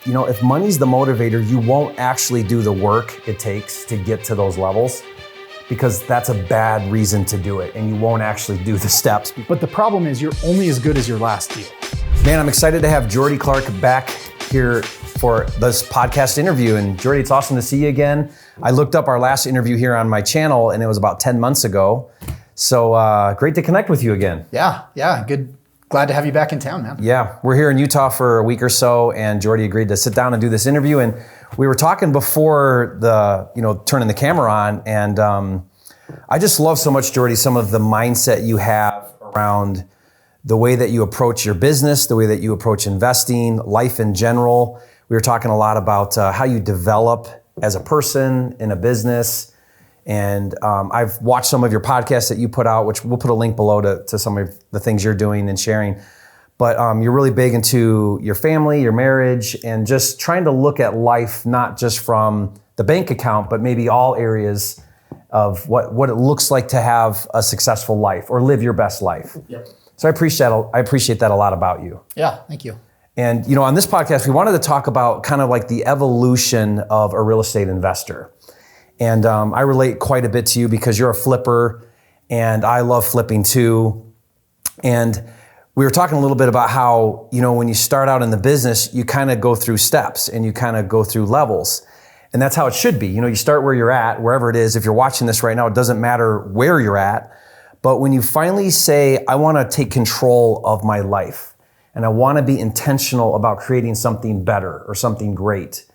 if money's the motivator, you won't actually do the work it takes to get to those levels, because that's a bad reason to do it, and you won't actually do the steps. But the problem is you're only as good as your last deal. Man, I'm excited to have Jordy Clark back here for this podcast interview. And Jordy, it's awesome to see you again. I looked up our last interview here on my channel, and it was about 10 months ago. So great to connect with you again. Yeah, good. Glad to have you back in town, man. Yeah, we're here in Utah for a week or so, and Jordy agreed to sit down and do this interview. And we were talking before turning the camera on, and I just love so much, Jordy, some of the mindset you have around the way that you approach your business, the way that you approach investing, life in general. We were talking a lot about how you develop as a person in a business. And I've watched some of your podcasts that you put out, which we'll put a link below to some of the things you're doing and sharing. But you're really big into your family, your marriage, and just trying to look at life, not just from the bank account, but maybe all areas of what it looks like to have a successful life or live your best life. Yep. So I appreciate that a lot a you. Yeah, thank you. And on this podcast, we wanted to talk about kind of like the evolution of a real estate investor. And I relate quite a bit to you because you're a flipper, and I love flipping too. And we were talking a little bit about how, when you start out in the business, you kind of go through steps and you kind of go through levels. And that's how it should be. You start where you're at, wherever it is. If you're watching this right now, it doesn't matter where you're at. But when you finally say, I want to take control of my life, and I want to be intentional about creating something better or something great,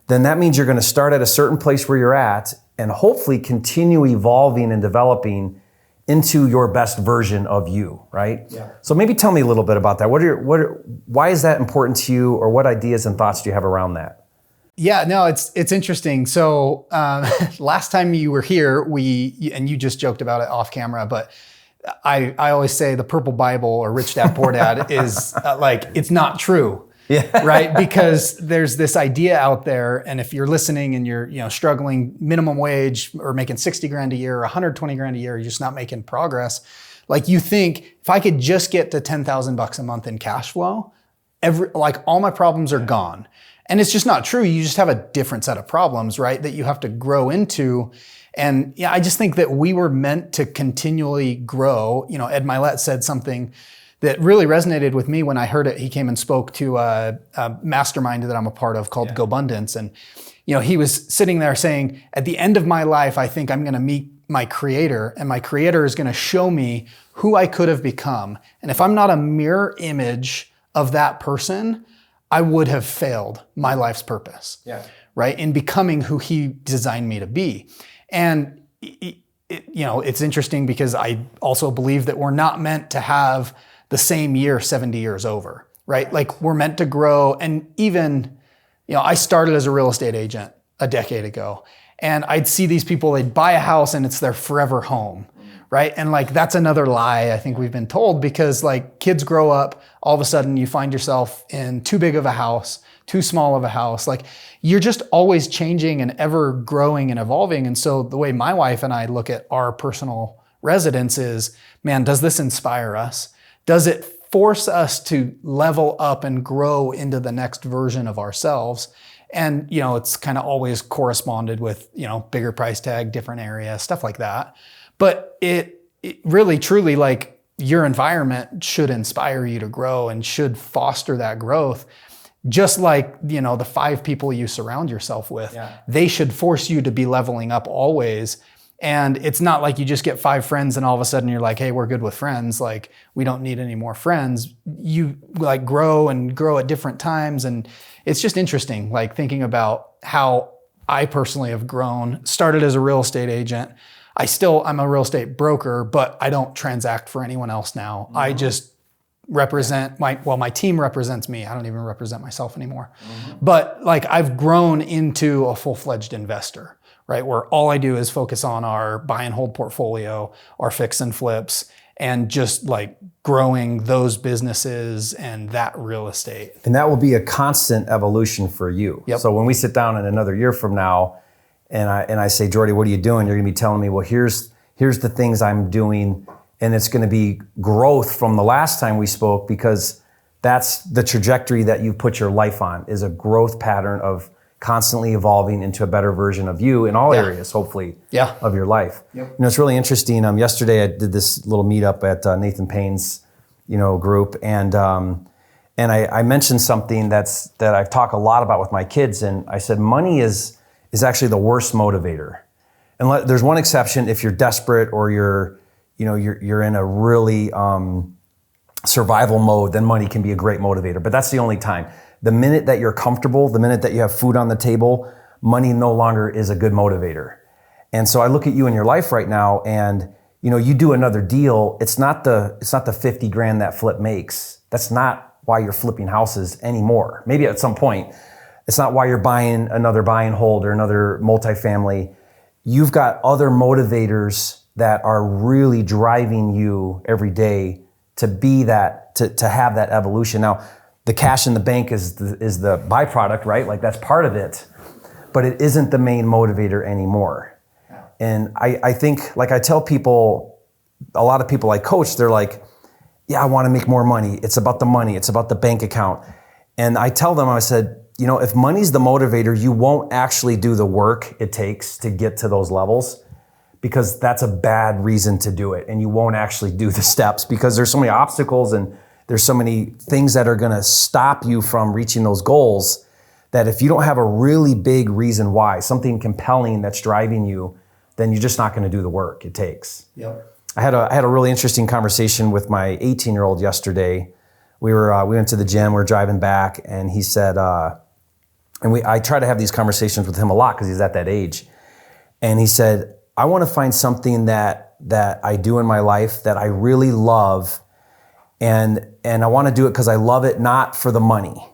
then that means you're going to start at a certain place where you're at and hopefully continue evolving and developing into your best version of you, right? Yeah. So maybe tell me a little bit about that. Why is that important to you, or what ideas and thoughts do you have around that? Yeah, no, it's interesting. So last time you were here, and you just joked about it off camera, but I always say the Purple Bible or Rich Dad Poor Dad is it's not true. Yeah. Right? Because there's this idea out there, and if you're listening and you're struggling minimum wage or making 60 grand a year or 120 grand a year, you're just not making progress. You think, if I could just get to $10,000 a month in cash flow, all my problems are gone. And it's just not true. You just have a different set of problems, right? That you have to grow into. And I just think that we were meant to continually grow. Ed Milet said something that really resonated with me when I heard it. He came and spoke to a mastermind that I'm a part of called GoBundance. And, he was sitting there saying, at the end of my life, I think I'm going to meet my creator, and my creator is going to show me who I could have become. And if I'm not a mirror image of that person, I would have failed my life's purpose, right? In becoming who he designed me to be. And, it's interesting because I also believe that we're not meant to have the same year 70 years over, right? We're meant to grow. And even, I started as a real estate agent a decade ago, and I'd see these people, they'd buy a house and it's their forever home, right? And that's another lie I think we've been told, because kids grow up, all of a sudden you find yourself in too big of a house, too small of a house. You're just always changing and ever growing and evolving. And so the way my wife and I look at our personal residence is, man, does this inspire us? Does it force us to level up and grow into the next version of ourselves? And, it's kind of always corresponded with, bigger price tag, different area, stuff like that. But it really, truly, your environment should inspire you to grow and should foster that growth. Just the 5 people you surround yourself with, they should force you to be leveling up always. And it's not like you just get 5 friends and all of a sudden you're like, hey, we're good with friends. We don't need any more friends. You grow and grow at different times. And it's just interesting, thinking about how I personally have grown. Started as a real estate agent. I'm a real estate broker, but I don't transact for anyone else now. Mm-hmm. I just represent my team represents me. I don't even represent myself anymore. Mm-hmm. But I've grown into a full-fledged investor, right? Where all I do is focus on our buy and hold portfolio, our fix and flips, and just growing those businesses and that real estate. And that will be a constant evolution for you. Yep. So when we sit down in another year from now, and I say, Jordy, what are you doing? You're going to be telling me, well, here's the things I'm doing, and it's going to be growth from the last time we spoke, because that's the trajectory that you put your life on, is a growth pattern of constantly evolving into a better version of you in all areas, hopefully, of your life. You know, it's really interesting. Yesterday I did this little meetup at Nathan Payne's, group, and I mentioned something that I talk a lot about with my kids, and I said money is actually the worst motivator. And there's one exception: if you're desperate or you're in a really survival mode, then money can be a great motivator. But that's the only time. The minute that you're comfortable, the minute that you have food on the table, money no longer is a good motivator. And so I look at you in your life right now, and you do another deal. It's not the 50 grand that flip makes. That's not why you're flipping houses anymore. Maybe at some point, it's not why you're buying another buy and hold or another multifamily. You've got other motivators that are really driving you every day to be that, to have that evolution. Now, the cash in the bank is the byproduct, right? Like, that's part of it, but it isn't the main motivator anymore. And I think, like I tell people, a lot of people I coach, they're like, yeah, I want to make more money. It's about the money. It's about the bank account. And I tell them, I said, if money's the motivator, you won't actually do the work it takes to get to those levels, because that's a bad reason to do it. And you won't actually do the steps because there's so many obstacles and there's so many things that are going to stop you from reaching those goals, that if you don't have a really big reason why, something compelling that's driving you, then you're just not going to do the work it takes. I had a really interesting conversation with my 18-year-old yesterday. We went to the gym, we were driving back, and he said, I try to have these conversations with him a lot because he's at that age. And he said, I want to find something that I do in my life that I really love, and I want to do it because I love it, not for the money.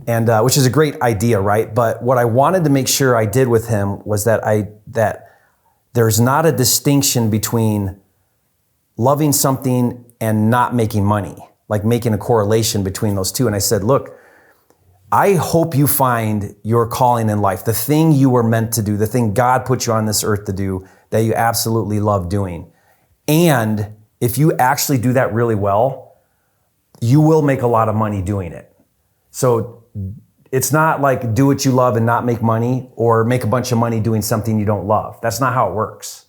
And which is a great idea, right? But what I wanted to make sure I did with him was that there's not a distinction between loving something and not making money, like making a correlation between those two. And I said, look, I hope you find your calling in life, the thing you were meant to do, the thing God put you on this earth to do, that you absolutely love doing. And if you actually do that really well, you will make a lot of money doing it. So it's not like do what you love and not make money, or make a bunch of money doing something you don't love. That's not how it works.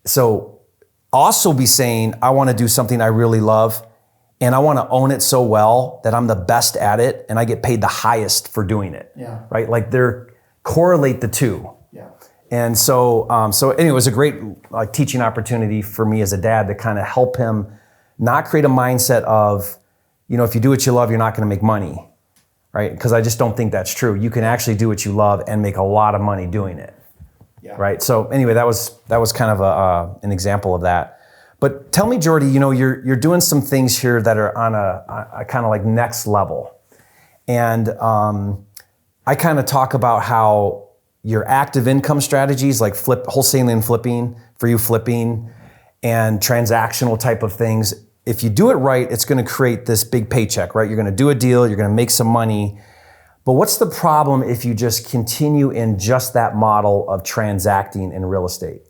So also be saying, I want to do something I really love, and I want to own it so well that I'm the best at it and I get paid the highest for doing it. Right? Like, correlate the two. And so anyway, it was a great teaching opportunity for me as a dad to kind of help him not create a mindset of, if you do what you love, you're not going to make money, right? Because I just don't think that's true. You can actually do what you love and make a lot of money doing it, right? So anyway, that was kind of an example of that. But tell me, Jordy, you're doing some things here that are on a kind of like next level, and I kind of talk about how your active income strategies, like wholesaling and flipping, for you flipping, and transactional type of things, if you do it right, it's going to create this big paycheck, right? You're going to do a deal, you're going to make some money. But what's the problem if you just continue in just that model of transacting in real estate?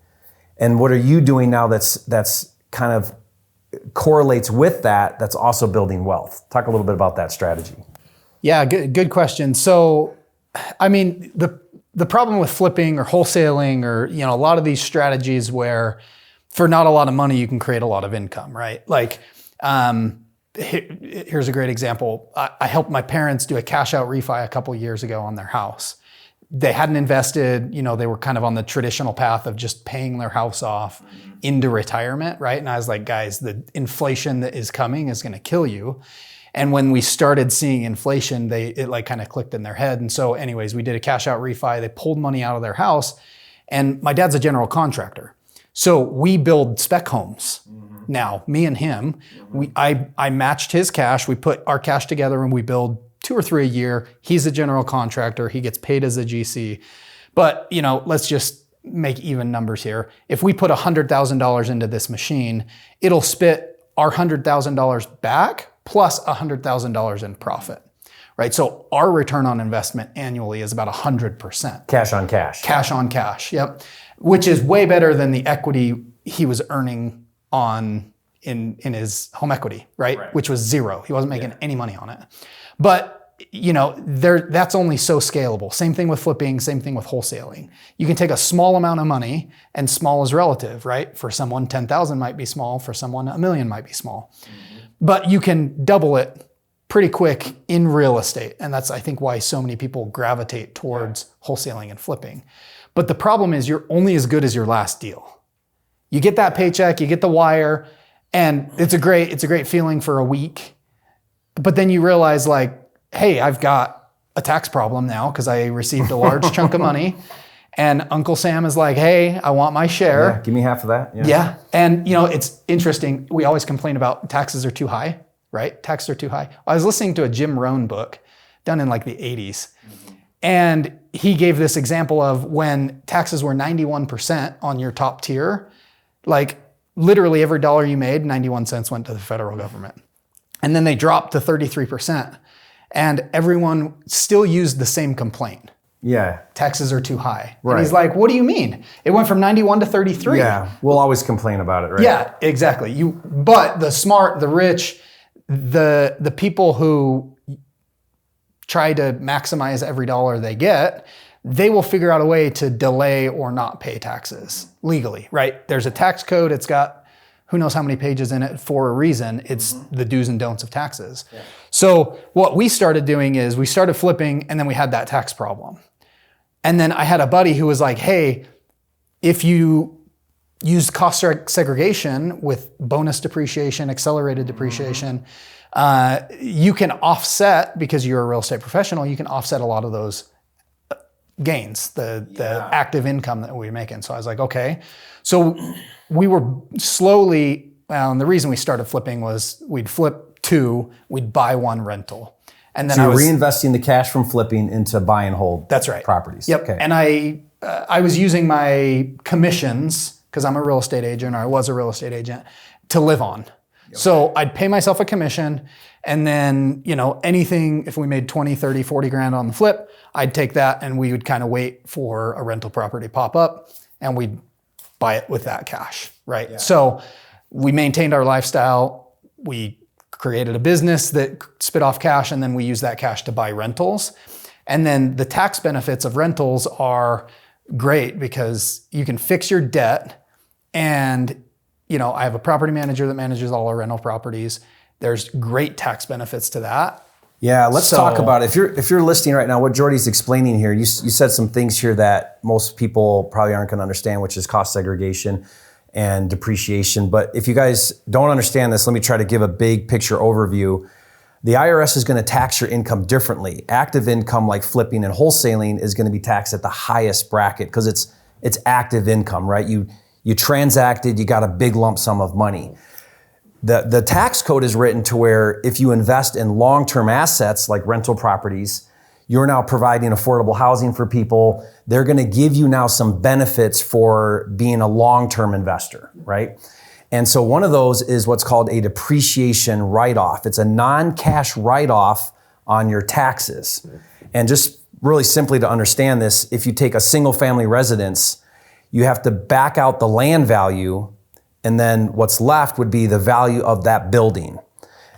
And what are you doing now that's kind of correlates with that, that's also building wealth? Talk a little bit about that strategy. Yeah, good question. So, I mean, the problem with flipping or wholesaling, or a lot of these strategies where for not a lot of money you can create a lot of income, right? Like, here's a great example. I helped my parents do a cash out refi a couple years ago on their house. They hadn't invested, they were kind of on the traditional path of just paying their house off into retirement, right? And I was like, guys, the inflation that is coming is going to kill you. And when we started seeing inflation, it like kind of clicked in their head. And so anyways, we did a cash out refi. They pulled money out of their house, and my dad's a general contractor. So we build spec homes. Now, me and him, I matched his cash. We put our cash together and we build 2 or 3 a year. He's a general contractor. He gets paid as a GC. But, let's just make even numbers here. If we put $100,000 into this machine, it'll spit our $100,000 back plus $100,000 in profit, right? So our return on investment annually is about 100%. Cash on cash. Cash on cash, yep. Which is way better than the equity he was earning on in his home equity, right? Which was zero. He wasn't making any money on it. But that's only so scalable. Same thing with flipping, same thing with wholesaling. You can take a small amount of money, and small is relative, right? For someone, 10,000 might be small. For someone, $1 million might be small. But you can double it pretty quick in real estate. And that's, I think, why so many people gravitate towards wholesaling and flipping. But the problem is you're only as good as your last deal. You get that paycheck, you get the wire, and it's a great feeling for a week. But then you realize, like, hey, I've got a tax problem now because I received a large chunk of money. And Uncle Sam is like, hey, I want my share. Yeah, give me half of that. Yeah. And it's interesting. We always complain about taxes are too high, right? Taxes are too high. I was listening to a Jim Rohn book done in like the 80s. And he gave this example of when taxes were 91% on your top tier, like literally every dollar you made, 91 cents went to the federal government. And then they dropped to 33%. And everyone still used the same complaint. Yeah. Taxes are too high. Right. And he's like, what do you mean? It went from 91 to 33. Yeah. We'll always complain about it, right? Yeah, exactly. But the smart, the rich, the people who try to maximize every dollar they get, they will figure out a way to delay or not pay taxes legally, right? There's a tax code. It's got who knows how many pages in it for a reason. It's the do's and don'ts of taxes. Yeah. So what we started doing is we started flipping, and then we had that tax problem. And then I had a buddy who was like, hey, if you use cost segregation with bonus depreciation, accelerated depreciation, you can offset, because you're a real estate professional, you can offset a lot of those gains, the active income that we're making. So I was like, okay. So we were slowly, and the reason we started flipping was we'd flip 2, we'd buy 1 rental. And then so you're reinvesting the cash from flipping into buy and hold properties. Yep. Okay. And I was using my commissions, because I'm a real estate agent, or I was a real estate agent, to live on. Okay. So I'd pay myself a commission, and then, anything, if we made 20, 30, 40 grand on the flip, I'd take that and we would kind of wait for a rental property to pop up, and we'd buy it with that cash, right? Yeah. So we maintained our lifestyle. We created a business that spit off cash, and then we use that cash to buy rentals. And then the tax benefits of rentals are great because you can fix your debt. And, I have a property manager that manages all our rental properties. There's great tax benefits to that. Yeah, let's talk about it. If you're listening right now, what Jordy's explaining here, you said some things here that most people probably aren't going to understand, which is cost segregation and depreciation. But if you guys don't understand this, let me try to give a big picture overview. The IRS is going to tax your income differently. Active income, like flipping and wholesaling, is going to be taxed at the highest bracket because it's active income, right? You transacted, you got a big lump sum of money. The tax code is written to where if you invest in long-term assets like rental properties, you're now providing affordable housing for people. They're going to give you now some benefits for being a long-term investor, right? And so one of those is what's called a depreciation write-off. It's a non-cash write-off on your taxes. And just really simply to understand this, if you take a single-family residence, you have to back out the land value, and then what's left would be the value of that building.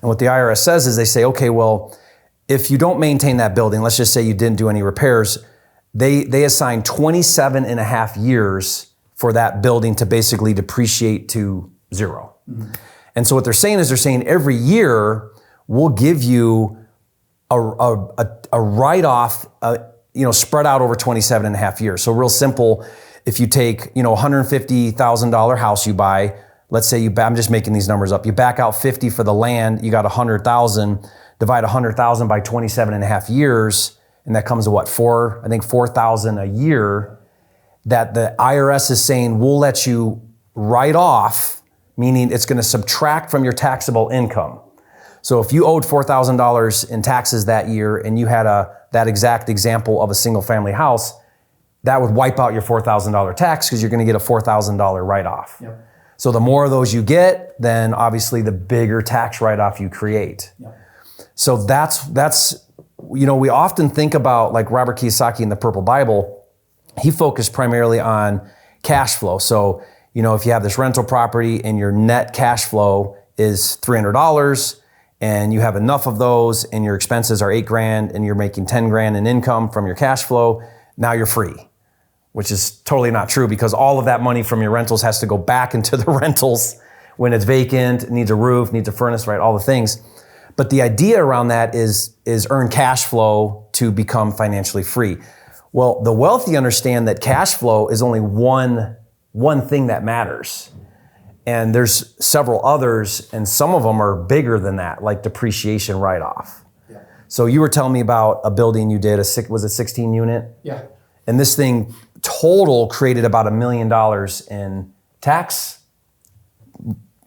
And what the IRS says is they say, okay, well, if you don't maintain that building, let's just say you didn't do any repairs, they assign 27 and a half years for that building to basically depreciate to zero. Mm-hmm. And so what they're saying is every year we'll give you a write-off, spread out over 27 and a half years. So real simple, if you take, $150,000 house you buy, let's say I'm just making these numbers up. You back out 50 for the land, you got 100,000, divide 100,000 by 27 and a half years, and that comes to what, 4,000 a year, that the IRS is saying, we'll let you write off, meaning it's gonna subtract from your taxable income. So if you owed $4,000 in taxes that year and you had that exact example of a single family house, that would wipe out your $4,000 tax because you're going to get a $4,000 write-off. Yep. So the more of those you get, then obviously the bigger tax write-off you create. Yep. So that's we often think about, like Robert Kiyosaki in the Purple Bible, he focused primarily on cash flow. So if you have this rental property and your net cash flow is $300 and you have enough of those and your expenses are $8,000 and you're making $10,000 in income from your cash flow, now you're free, which is totally not true because all of that money from your rentals has to go back into the rentals when it's vacant, needs a roof, needs a furnace, right? All the things. But the idea around that is earn cash flow to become financially free. Well, the wealthy understand that cash flow is only one thing that matters. And there's several others, and some of them are bigger than that, like depreciation write-off. Yeah. So you were telling me about a building you did, was it 16 unit? Yeah. And this thing total created about $1 million in tax,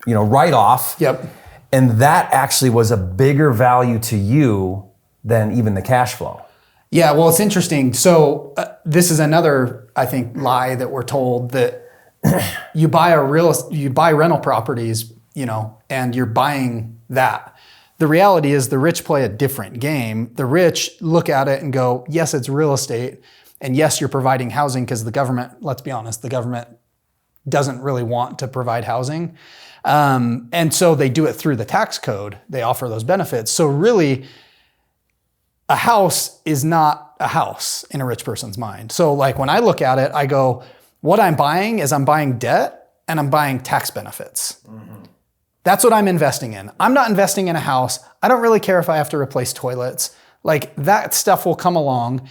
write-off. Yep. And that actually was a bigger value to you than even the cash flow. Yeah, well, it's interesting. So this is another, I think, lie that we're told that you buy rental properties, and you're buying that. The reality is the rich play a different game. The rich look at it and go, yes, it's real estate. And yes, you're providing housing because the government, let's be honest, the government doesn't really want to provide housing. And so they do it through the tax code. They offer those benefits. So really, a house is not a house in a rich person's mind. So like when I look at it, I go, what I'm buying is I'm buying debt and I'm buying tax benefits. Mm-hmm. That's what I'm investing in. I'm not investing in a house. I don't really care if I have to replace toilets. Like that stuff will come along.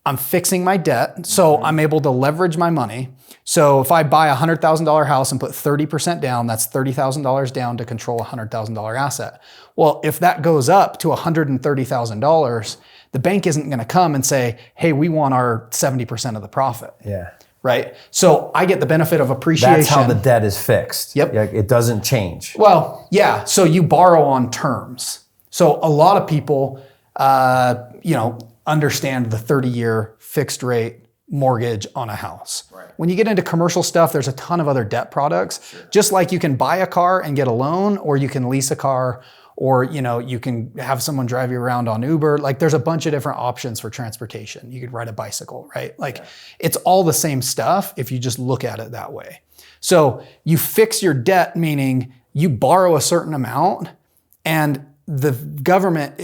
I'm fixing my debt, so I'm able to leverage my money. So if I buy a $100,000 house and put 30% down, that's $30,000 down to control a $100,000 asset. Well, if that goes up to $130,000, the bank isn't going to come and say, hey, we want our 70% of the profit. Yeah. Right? So I get the benefit of appreciation. That's how the debt is fixed. Yep. It doesn't change. Well, yeah. So you borrow on terms. So a lot of people, understand the 30-year fixed rate mortgage on a house. Right. When you get into commercial stuff, there's a ton of other debt products. Sure. Just like you can buy a car and get a loan, or you can lease a car, or you can have someone drive you around on Uber. Like there's a bunch of different options for transportation. You could ride a bicycle, right? Like It's all the same stuff if you just look at it that way. So you fix your debt, meaning you borrow a certain amount, and the government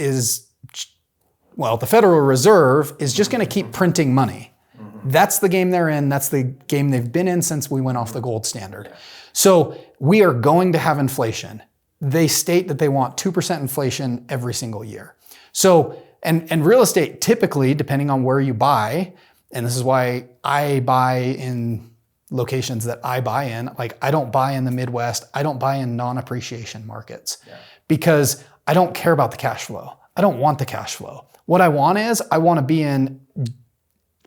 the Federal Reserve is just going to keep printing money. Mm-hmm. That's the game they're in. That's the game they've been in since we went off the gold standard. So we are going to have inflation. They state that they want 2% inflation every single year. So, and real estate typically, depending on where you buy, and this is why I buy in locations that I buy in, like I don't buy in the Midwest, I don't buy in non-appreciation markets because I don't care about the cash flow. I don't want the cash flow. What I want to be in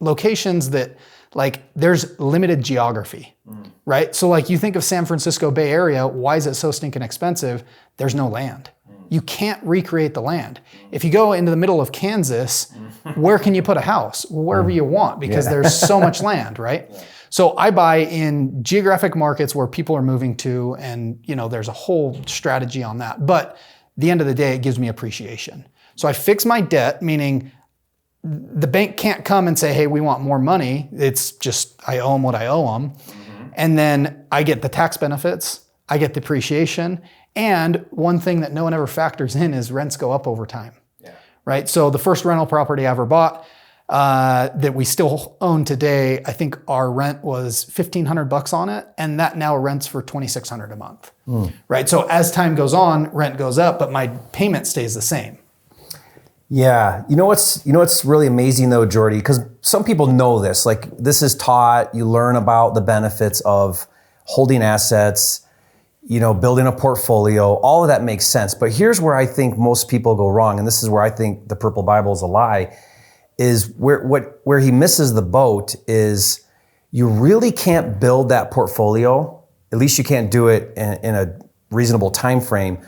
locations that there's limited geography, right? So you think of San Francisco Bay Area, why is it so stinking expensive? There's no land. You can't recreate the land. If you go into the middle of Kansas, where can you put a house? Well, wherever you want, because there's so much land, right? Yeah. So I buy in geographic markets where people are moving to, and there's a whole strategy on that. But at the end of the day, it gives me appreciation. So I fix my debt, meaning the bank can't come and say, hey, we want more money. It's just, I owe them what I owe them. Mm-hmm. And then I get the tax benefits, I get depreciation. And one thing that no one ever factors in is rents go up over time, right? So the first rental property I ever bought that we still own today, I think our rent was $1,500 on it. And that now rents for $2,600 a month, right? So as time goes on, rent goes up, but my payment stays the same. Yeah. You know what's really amazing though, Jordy, because some people know this, this is taught, you learn about the benefits of holding assets, building a portfolio, all of that makes sense. But here's where I think most people go wrong. And this is where I think the Purple Bible is a lie, is where he misses the boat is you really can't build that portfolio. At least you can't do it in a reasonable time frame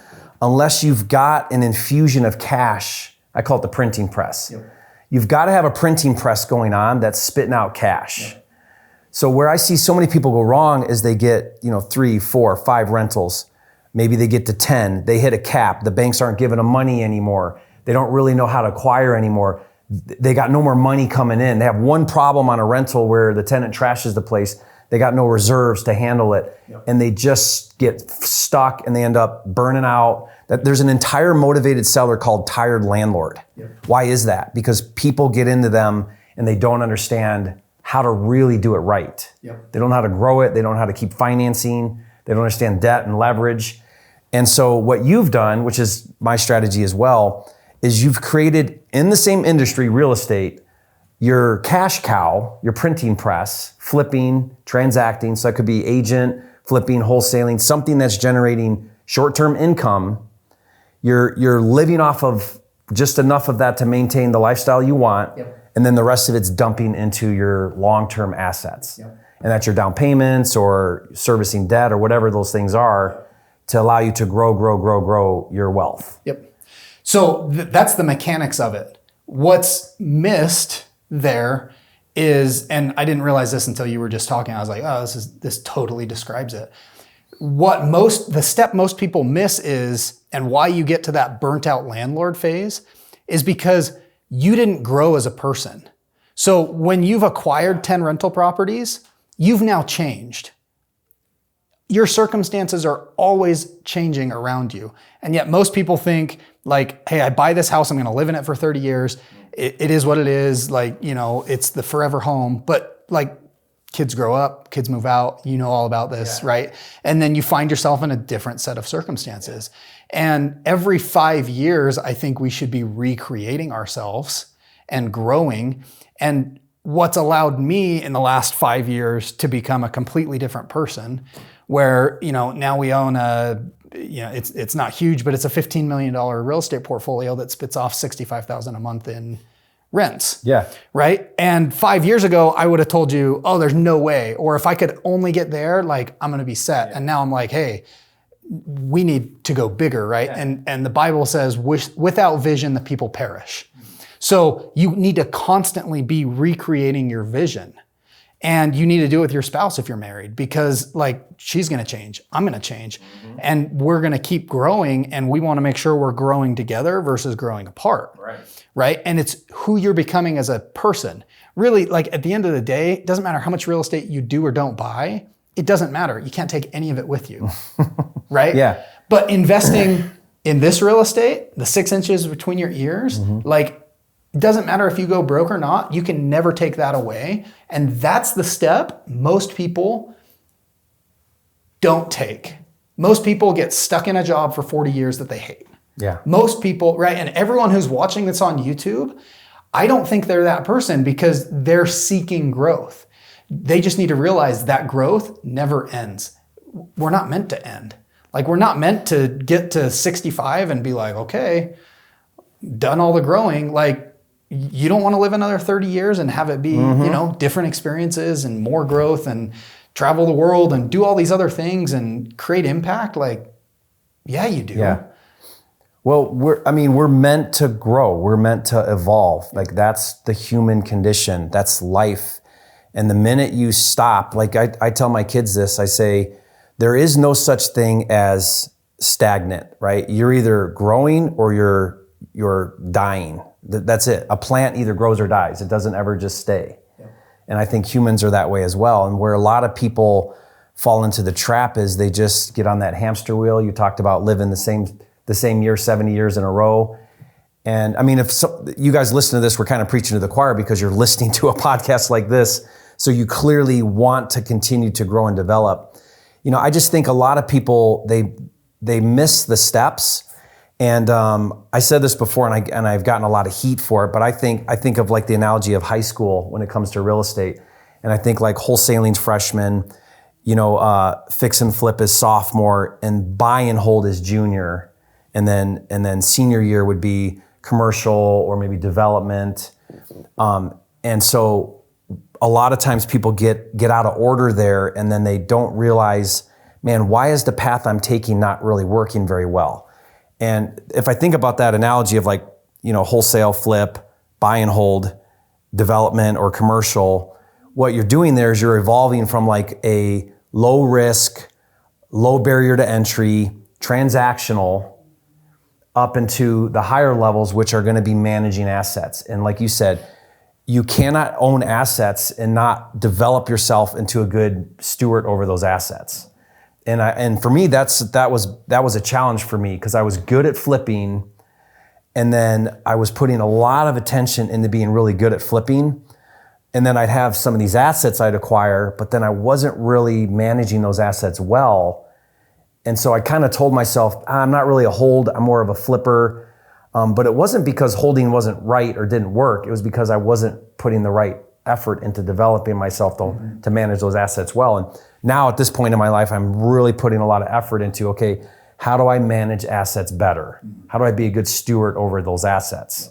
unless you've got an infusion of cash. I call it the printing press. Yep. You've got to have a printing press going on that's spitting out cash. Yep. So where I see so many people go wrong is they get, 3, 4, 5 rentals. Maybe they get to 10. They hit a cap. The banks aren't giving them money anymore. They don't really know how to acquire anymore. They got no more money coming in. They have one problem on a rental where the tenant trashes the place. They got no reserves to handle it. And they just get stuck and they end up burning out. There's an entire motivated seller called tired landlord. Why is that? Because people get into them and they don't understand how to really do it right. They don't know how to grow it. They don't know how to keep financing. They don't understand debt and leverage. And so what you've done, which is my strategy as well, is you've created in the same industry, real estate, your cash cow, your printing press, flipping, transacting. So that could be agent, flipping, wholesaling, something that's generating short-term income. You're living off of just enough of that to maintain the lifestyle you want. And then the rest of it's dumping into your long-term assets. And that's your down payments or servicing debt or whatever those things are to allow you to grow your wealth. So that's the mechanics of it. What's missed there is, and I didn't realize this until you were just talking, I was like, oh, this totally describes it. The step most people miss is, and why you get to that burnt out landlord phase, is because you didn't grow as a person. So when you've acquired 10 rental properties, you've now changed. Your circumstances are always changing around you. And yet most people think like, hey, I buy this house, I'm gonna live in it for 30 years. It is what it is, like, it's the forever home. But like, kids grow up, kids move out, all about this, right? And then you find yourself in a different set of circumstances. And every 5 years, I think we should be recreating ourselves and growing. And what's allowed me in the last 5 years to become a completely different person, where, now we own it's not huge, but it's a $15 million real estate portfolio that spits off $65,000 a month in rents. Right? And 5 years ago, I would have told you, oh, there's no way. Or if I could only get there, like, I'm going to be set. And now I'm like, hey, we need to go bigger, right? And the Bible says, without vision, the people perish. So you need to constantly be recreating your vision. And you need to do it with your spouse if you're married, because like, she's going to change, I'm going to change, and we're going to keep growing, and we want to make sure we're growing together versus growing apart. Right? And it's who you're becoming as a person. Really, like, at the end of the day, it doesn't matter how much real estate you do or don't buy. It doesn't matter. You can't take any of it with you. Right? But investing in this real estate, the 6 inches between your ears, like, it doesn't matter if you go broke or not, you can never take that away. And that's the step most people don't take. Most people get stuck in a job for 40 years that they hate. Most people, right? And everyone who's watching this on YouTube, I don't think they're that person, because they're seeking growth. They just need to realize that growth never ends. We're not meant to end. Like, we're not meant to get to 65 and be like, okay, done all the growing. Like, you don't want to live another 30 years and have it be, different experiences and more growth and travel the world and do all these other things and create impact. Like, yeah, you do. Well, we're meant to grow. We're meant to evolve. Like, that's the human condition. That's life. And the minute you stop, like I tell my kids this, I say, there is no such thing as stagnant, right? You're either growing or you're dying. That's it. A plant either grows or dies. It doesn't ever just stay. And I think humans are that way as well. And where a lot of people fall into the trap is they just get on that hamster wheel. You talked about living the same year, 70 years in a row. And I mean, you guys listen to this, we're kind of preaching to the choir because you're listening to a podcast like this. So you clearly want to continue to grow and develop. I just think a lot of people, they miss the steps. And I said this before, and I've gotten a lot of heat for it, but I think of like the analogy of high school when it comes to real estate. And I think like wholesaling's freshman, fix and flip is sophomore, and buy and hold is junior. And then senior year would be commercial or maybe development. And so a lot of times people get out of order there, and then they don't realize, man, why is the path I'm taking not really working very well? And if I think about that analogy of like, wholesale, flip, buy and hold, development, or commercial, what you're doing there is you're evolving from like a low risk, low barrier to entry, transactional, up into the higher levels, which are going to be managing assets. And like you said, you cannot own assets and not develop yourself into a good steward over those assets. And for me, that was a challenge for me because I was good at flipping, and then I was putting a lot of attention into being really good at flipping. And then I'd have some of these assets I'd acquire, but then I wasn't really managing those assets well. And so I kind of told myself, I'm not really a hold, I'm more of a flipper. But it wasn't because holding wasn't right or didn't work. It was because I wasn't putting the right effort into developing myself to manage those assets well. And now at this point in my life, I'm really putting a lot of effort into, okay, how do I manage assets better? How do I be a good steward over those assets?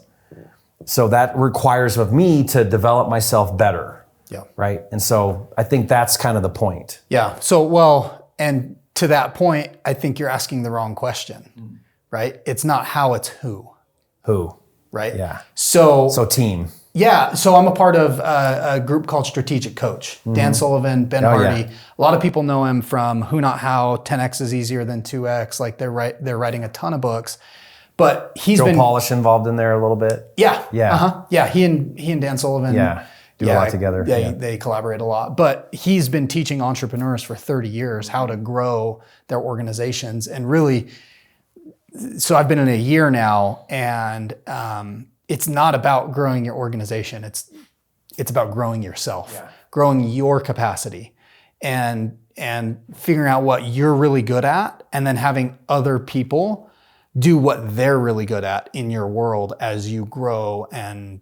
So that requires of me to develop myself better. Yeah. Right. And so I think that's kind of the point. Yeah. So, well, and to that point, I think you're asking the wrong question, right? It's not how, it's who. Who? Right? Yeah. So team. Yeah. So I'm a part of a group called Strategic Coach. Dan Sullivan, Ben Hardy. Yeah. A lot of people know him from Who Not How, 10X is Easier Than 2X. Like they're writing a ton of books. But he's Joe been Polish involved in there a little bit. Yeah. Yeah. Uh-huh. Yeah. He and Dan Sullivan. Yeah. Do a lot together. They collaborate a lot. But he's been teaching entrepreneurs for 30 years how to grow their organizations. And really, so I've been in a year now, and it's not about growing your organization. It's about growing yourself, growing your capacity, and figuring out what you're really good at, and then having other people do what they're really good at in your world as you grow. And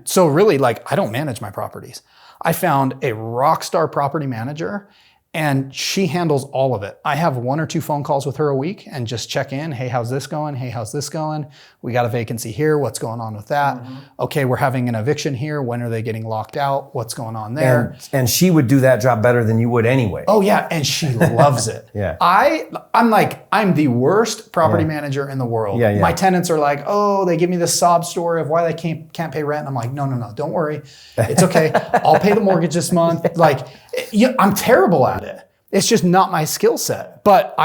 so really, like, I don't manage my properties. I found a rock star property manager, and she handles all of it. I have 1 or 2 phone calls with her a week and just check in. Hey, how's this going? Hey, how's this going? We got a vacancy here. What's going on with that? Okay, we're having an eviction here. When are they getting locked out? What's going on there? And she would do that job better than you would anyway. Oh yeah, and she loves it. Yeah. I'm the worst property manager in the world. Yeah. My tenants are like, oh, they give me this sob story of why they can't pay rent. And I'm like, no, don't worry. It's okay. I'll pay the mortgage this month. Like, I'm terrible at it. It's just not my skill set. But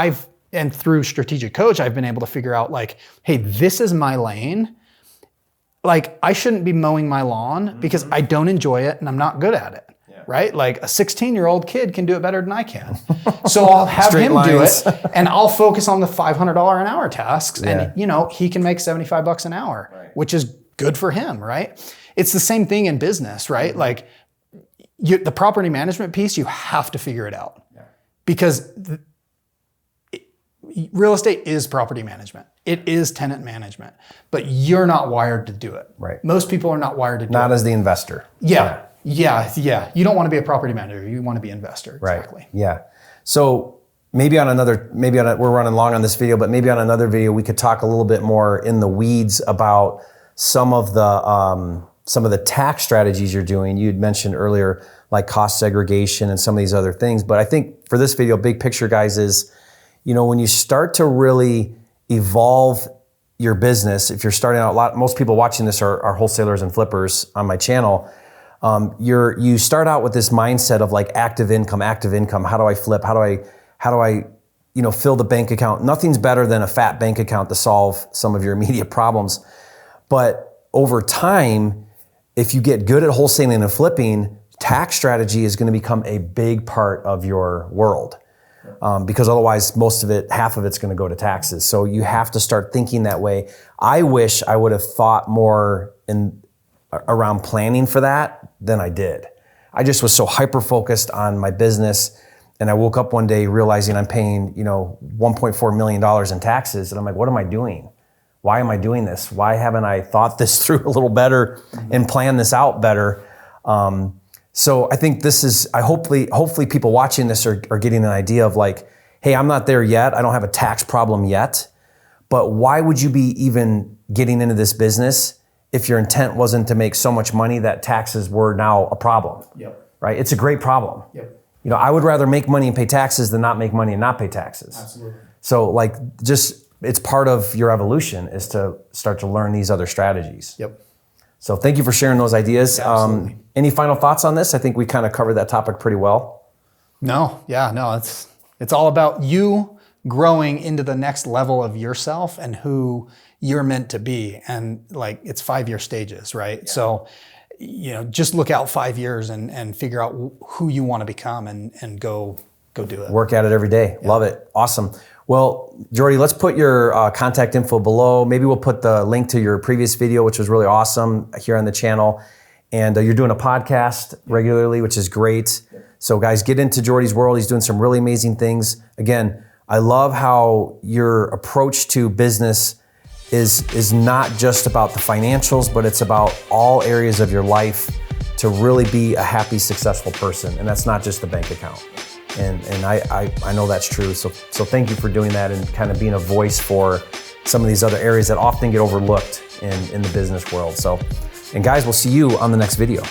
through Strategic Coach, I've been able to figure out, like, hey, this is my lane. Like, I shouldn't be mowing my lawn because I don't enjoy it and I'm not good at it. Right? Like a 16-year-old kid can do it better than I can. So I'll have him do it, and I'll focus on the $500 an hour tasks. And he can make $75 an hour, which is good for him, right? It's the same thing in business, right? Like the property management piece, you have to figure it out because real estate is property management. It is tenant management, but you're not wired to do it. Right. Most people are not wired to do it. Not as the investor. Yeah. You don't want to be a property manager. You want to be an investor. Exactly. Right. Yeah. So we're running long on this video, but maybe on another video we could talk a little bit more in the weeds about some of the tax strategies you're doing. You'd mentioned earlier, like cost segregation and some of these other things. But I think for this video, big picture, guys, is when you start to really evolve your business, if you're starting out, most people watching this are wholesalers and flippers on my channel. You start out with this mindset of like active income. How do I flip? How do I fill the bank account? Nothing's better than a fat bank account to solve some of your immediate problems. But over time, if you get good at wholesaling and flipping, tax strategy is going to become a big part of your world. Because otherwise, half of it's going to go to taxes. So you have to start thinking that way. I wish I would have thought more around planning for that than I did. I just was so hyper-focused on my business, and I woke up one day realizing I'm paying, $1.4 million in taxes, and I'm like, what am I doing? Why am I doing this? Why haven't I thought this through a little better and planned this out better? So I think this is, hopefully people watching this are getting an idea of like, hey, I'm not there yet. I don't have a tax problem yet, but why would you be even getting into this business if your intent wasn't to make so much money that taxes were now a problem? Yep. Right? It's a great problem. Yep. I would rather make money and pay taxes than not make money and not pay taxes. Absolutely. So it's part of your evolution is to start to learn these other strategies. Yep. So thank you for sharing those ideas. Absolutely. Any final thoughts on this? I think we kind of covered that topic pretty well. No. It's all about you growing into the next level of yourself and who you're meant to be. And like, it's 5-year stages, right? Yeah. So just look out 5 years and figure out who you want to become and go do it. Work at it every day. Yeah. Love it. Awesome. Well, Jordy, let's put your contact info below. Maybe we'll put the link to your previous video, which was really awesome here on the channel. And you're doing a podcast regularly, which is great. So guys, get into Jordy's world. He's doing some really amazing things. Again, I love how your approach to business is not just about the financials, but it's about all areas of your life to really be a happy, successful person. And that's not just the bank account. And I know that's true. So thank you for doing that and kind of being a voice for some of these other areas that often get overlooked in the business world. So, and guys, we'll see you on the next video.